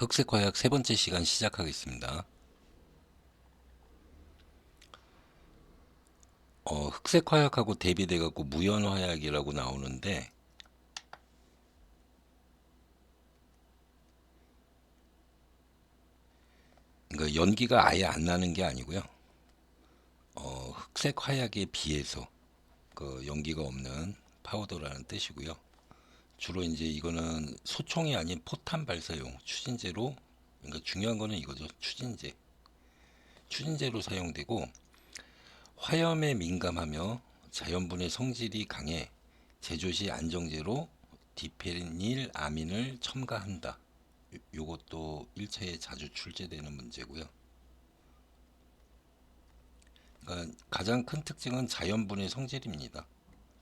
흑색화약 세 번째 시간 시작하겠습니다. 흑색화약하고 대비돼 갖고 무연화약이라고 나오는데, 그러니까 연기가 아예 안 나는 게 아니고요. 흑색화약에 비해서 그 연기가 없는 파우더라는 뜻이고요. 주로 이제 이거는 소총이 아닌 포탄 발사용 추진제로, 그러니까 중요한 거는 이거죠. 추진제로 사용되고, 화염에 민감하며 자연분해 성질이 강해 제조 시 안정제로 디페닐 아민을 첨가한다. 요것도 1차에 자주 출제되는 문제고요. 그러니까 가장 큰 특징은 자연분해 성질입니다.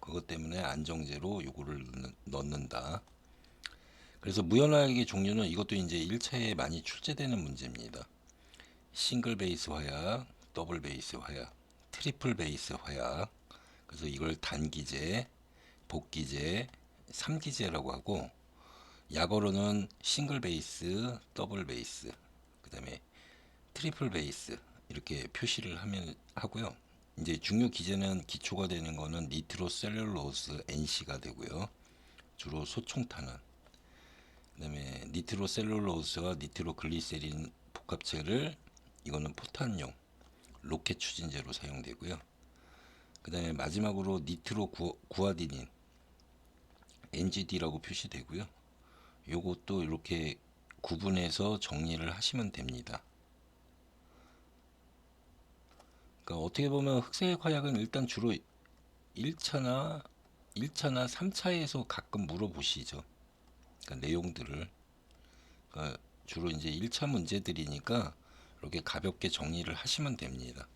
그것 때문에 안정제로 요거를 넣는다. 그래서 무연화약의 종류는 이것도 이제 1차에 많이 출제되는 문제입니다. 싱글 베이스 화약, 더블 베이스 화약, 트리플 베이스 화약. 그래서 이걸 단기제, 복기제, 삼기제라고 하고, 약어로는 싱글 베이스, 더블 베이스, 그다음에 트리플 베이스 이렇게 표시를 하면 하고요. 이제 중요 기제는 기초가 되는 거는 니트로셀룰로스 NC가 되고요. 주로 소총탄은 그다음에 니트로셀룰로스와 니트로글리세린 복합체를 이거는 포탄용 로켓 추진제로 사용되고요. 그다음에 마지막으로 니트로 구아디닌 NGD라고 표시되고요. 요것도 이렇게 구분해서 정리를 하시면 됩니다. 그러니까 어떻게 보면 흑색 화약은 일단 주로 1차나 1차나 3차에서 가끔 물어보시죠. 그러니까 내용들을. 그러니까 주로 이제 1차 문제들이니까 이렇게 가볍게 정리를 하시면 됩니다.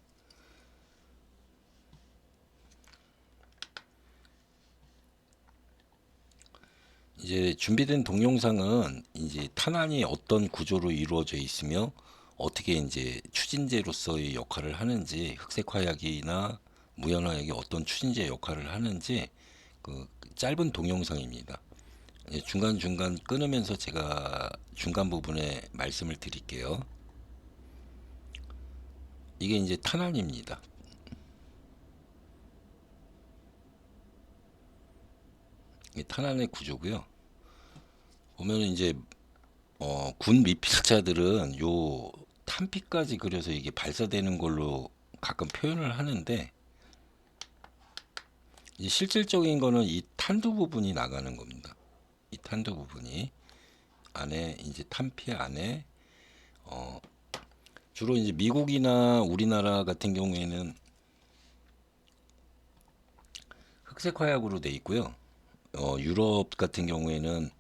이제 준비된 동영상은 이제 탄환이 어떤 구조로 이루어져 있으며 어떻게 이제 추진제로서의 역할을 하는지, 흑색 화약이나 무연화약이 어떤 추진제 역할을 하는지 그 짧은 동영상입니다. 중간중간 끊으면서 제가 중간 부분에 말씀을 드릴게요. 이게 이제 탄환입니다. 이게 탄환의 구조고요. 보면은 이제 군 미필자들은 요 탄피까지 그려서 이게 발사되는 걸로 가끔 표현을 하는데, 이제 실질적인 거는 이 탄두 부분이 나가는 겁니다. 이 탄두 부분이 안에 이제 탄피 안에 주로 이제 미국이나 우리나라 같은 경우에는 흑색 화약으로 돼 있고요. 유럽 같은 경우에는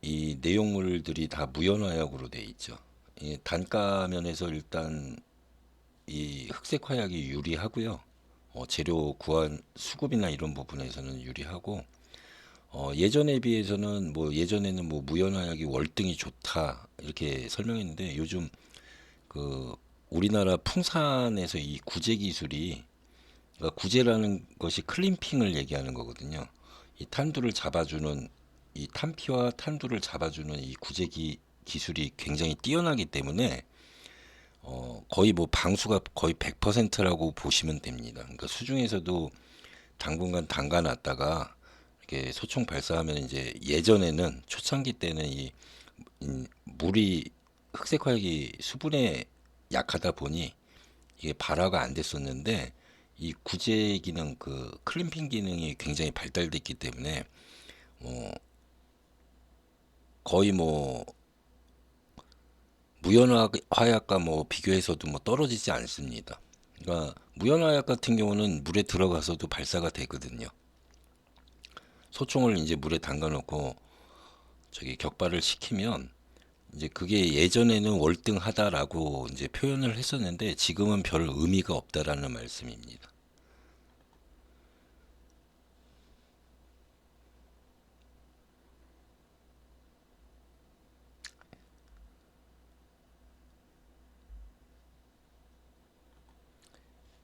이 내용물들이 다 무연화약으로 돼 있죠. 이 단가 면에서 일단 이 흑색 화약이 유리하고요. 재료 구한 수급이나 이런 부분에서는 유리하고, 예전에 비해서는 뭐 예전에는 뭐 무연화약이 월등히 좋다 이렇게 설명했는데, 요즘 그 우리나라 풍산에서 이 구제 기술이, 그러니까 구제라는 것이 클림핑을 얘기하는 거거든요. 이 탄두를 잡아주는, 이 탄피와 탄두를 잡아주는 이 구제기 기술이 굉장히 뛰어나기 때문에 거의 뭐 방수가 거의 100%라고 보시면 됩니다. 그러니까 수중에서도 당분간 담가 놨다가 이렇게 소총 발사하면, 이제 예전에는 초창기 때는 이 물이, 흑색 화약이 수분에 약하다 보니 이게 발화가 안 됐었는데, 이 구제 기능, 그 클림핑 기능이 굉장히 발달됐기 때문에 어, 거의 뭐 무연화약과 뭐 비교해서도 뭐 떨어지지 않습니다. 그러니까 무연화약 같은 경우는 물에 들어가서도 발사가 되거든요. 소총을 이제 물에 담가 놓고 저기 격발을 시키면, 이제 그게 예전에는 월등하다라고 이제 표현을 했었는데, 지금은 별 의미가 없다라는 말씀입니다.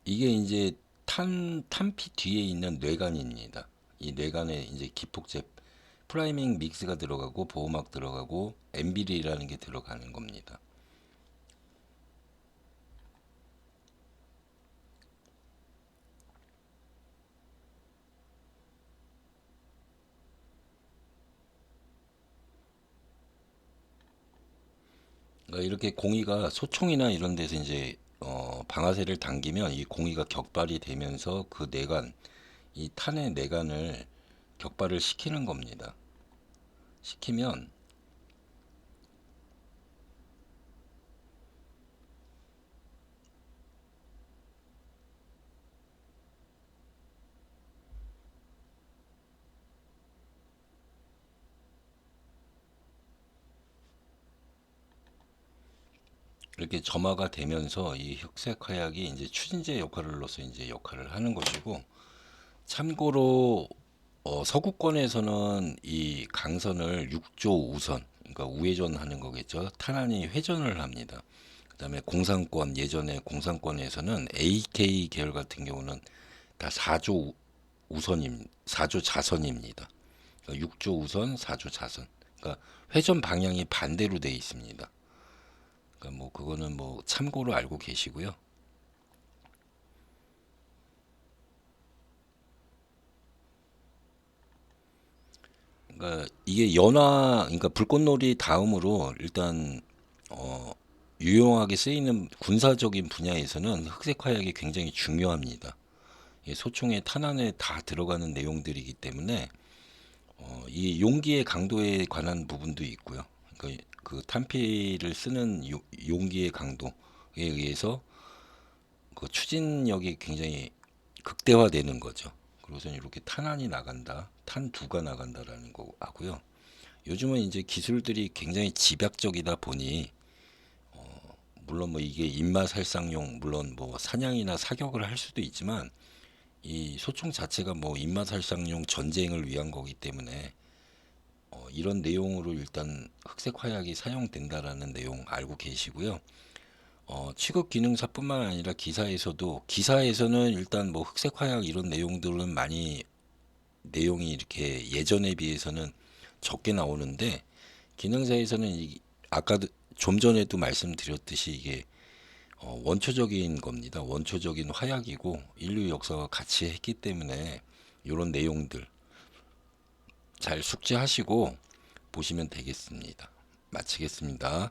이게 이제 탄피 뒤에 있는 뇌관입니다. 이 뇌관에 이제 기폭제 프라이밍 믹스가 들어가고 보호막 들어가고 엠빌이라는 게 들어가는 겁니다. 그러니까 이렇게 공이가 소총이나 이런 데서 이제 방아쇠를 당기면 이 공이가 격발이 되면서 그 내관, 이 탄의 내관을 격발을 시키는 겁니다. 시키면 이렇게 점화가 되면서 이 흑색 화약이 이제 추진제 역할로서 이제 역할을 하는 것이고, 참고로 서구권에서는 이 강선을 6조 우선, 그러니까 우회전하는 거겠죠. 탄환이 회전을 합니다. 그다음에 공산권, 예전에 공산권에서는 AK 계열 같은 경우는 다 4조 우선임, 4조 자선입니다. 그러니까 6조 우선, 4조 자선. 그러니까 회전 방향이 반대로 돼 있습니다. 그러니까 뭐 그거는 뭐 참고로 알고 계시고요. 그러니까 이게 그러니까 불꽃놀이 다음으로 일단 어, 유용하게 쓰이는 군사적인 분야에서는 흑색 화약이 굉장히 중요합니다. 이 소총의 탄환에 다 들어가는 내용들이기 때문에 이 용기의 강도에 관한 부분도 있고요. 그러니까 그 탄피를 쓰는 용기의 강도에 의해서 그 추진력이 굉장히 극대화되는 거죠. 그래서 이렇게 탄환이 나간다, 탄두가 나간다라는 거 하고요. 요즘은 이제 기술들이 굉장히 집약적이다 보니 물론 뭐 이게 입맛 살상용, 물론 뭐 사냥이나 사격을 할 수도 있지만 이 소총 자체가 뭐 입맛 살상용 전쟁을 위한 거기 때문에 이런 내용으로 일단 흑색 화약이 사용된다라는 내용 알고 계시고요. 취급 기능사뿐만 아니라 기사에서는 일단 뭐 흑색 화약 이런 내용들은 많이 내용이 이렇게 예전에 비해서는 적게 나오는데, 기능사에서는 아까도 좀 전에도 말씀드렸듯이 이게 원초적인 겁니다. 원초적인 화약이고 인류 역사와 같이 했기 때문에 이런 내용들 잘 숙지하시고 보시면 되겠습니다. 마치겠습니다.